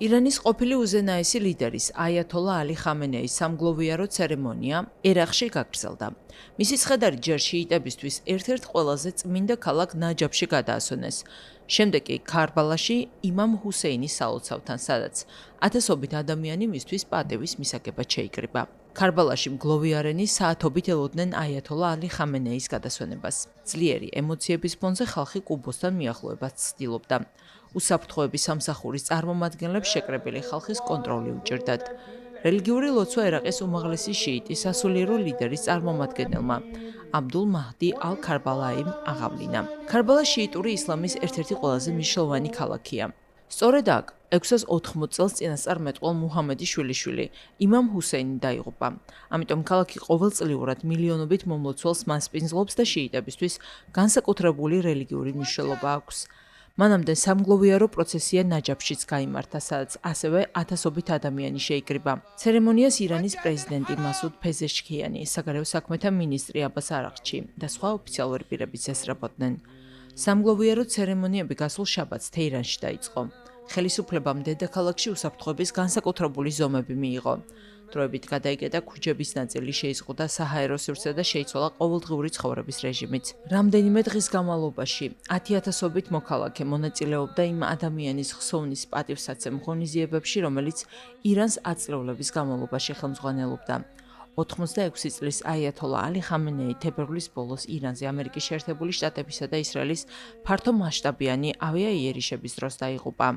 ირანის ყოფილი უზენაესი ლიდერის აიათოლა ალი ხამენეის სამგლოვიარო ცერემონია ერაყში გაგრძელდა. მისი ცხედარი ჯერ შიიტებისთვის ერთ-ერთ ყველაზე წმინდა ქალაქ ნაჯაფში გადაასვენეს. შემდეგ კი ქარბალაში იმამ ჰუსეინის სალოცავთან, სადაც ათასობით ადამიანი მისთვის პატევის მისაგებად შეიკრიბა. ქარბალაში მგლოვიარენი საათობით ელოდნენ აიათოლა ალი ხამენეის გადასვენებას. ძლიერი ემოციების ფონზე ხალხი კუბოსთან მიახლოებას ცდილობდა. უსაფრთხოების სამსახურის წარმომადგენლებს შეკრებილი ხალხის კონტროლი უჭირდათ. რელიგიური ლოცვა ერაყის უმაღლესი შიიტის სასულიერო ლიდერის წარმომადგენელმა აბდულ მაჰდი ალ-ქარბალაიმ აღავლინა. ქარბალა შიიტური ისლამის ერთ-ერთი ყველაზე მნიშვნელოვანი ქალაქია. სწორედ აქ 680 წელს წინასწარმეტყველ მუჰამედის შვილიშვილი იმამ ჰუსეინი დაიღუპა. ამიტომ ქალაქი ყოველწლიურად მილიონობით მომლოცველს მასპინძლობს და შიიტებისთვის განსაკუთრებული რელიგიური მნიშვნელობა აქვს. მანამდე სამგლოვიარო პროცესია ნაჯაფშიც გაიმართა, სადაც ასევე ათასობით ადამიანი შეიკრიბა. ცერემონიას ირანის პრეზიდენტი მასუდ ფეზეშქიანი, საგარეო საქმეთა მინისტრი აბას არაღჩი და სხვა ოფიციალური პირებიც ესწრებოდნენ. სამგლოვიარო ცერემონიები გასულ შაბათს თეირანში დაიწყო. ხელისუფლებამ დედაქალაქში უსაფრთხოების განსაკუთრებული ზომები მიიღო. დროებით გადაიკეტა ქუჩების ნაწილი, შეიზღუდა საჰაერო სივრცე და შეიცვალა ყოველდღიური ცხოვრების რეჟიმიც. რამდენიმე დღის განმავლობაში 10,000-ობით მოქალაქე მონაწილეობდა იმ ადამიანის ხსოვნის პატივსაცემ ღონისძიებებში, რომელიც ირანს ათწლეულების განმავლობაში ხელმძღვანელობდა. 86 წლის აიათოლა ალი ხამენეი თებერვლის ბოლოს ირანზე ამერიკის შეერთებული შტატებისა და ისრაელის ფართომასშტაბიანი ავიაიერიშების დროს დაიღუპა.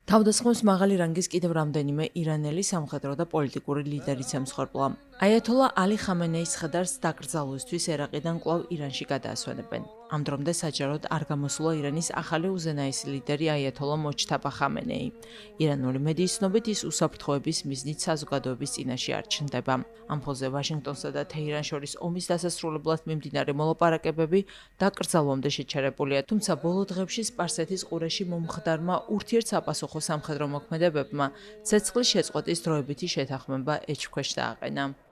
თავდასხმებს მაღალი რანგის კიდევ რამდენიმე ირანელი სამხედრო და პოლიტიკური ლიდერიც ემსხვერპლა. აიათოლა ალი ხამენეის ცხედარს დაკრძალვისთვის ერაყიდან კვლავ ირანში გადაასვენებენ. ამ დრომდე საჯაროდ არ გამოსულა ირანის ახალი უზენაესი ლიდერი აიათოლა მოჯთაბა ხამენეი. ირანული მედიის ცნობით ის უსაფრთხოების მიზნით საზოგადოების წინაშე არ ჩნდება. ამ ფონზე ვაშინგტონსა და თეირანს შორის ომის დასასრულებლად მიმდინარე მოლაპარაკებები დაკრძალვამდე შეჩერებულია, თუმცა ბოლო დღეებში სპარსეთის ყურეში მომხდარმა ურთიერთსაპასუხო სამხედრო მოქმედებებმა ცეცხლის შეწყვეტის დროებითი შეთანხმება ეჭვქვეშ დააყენა.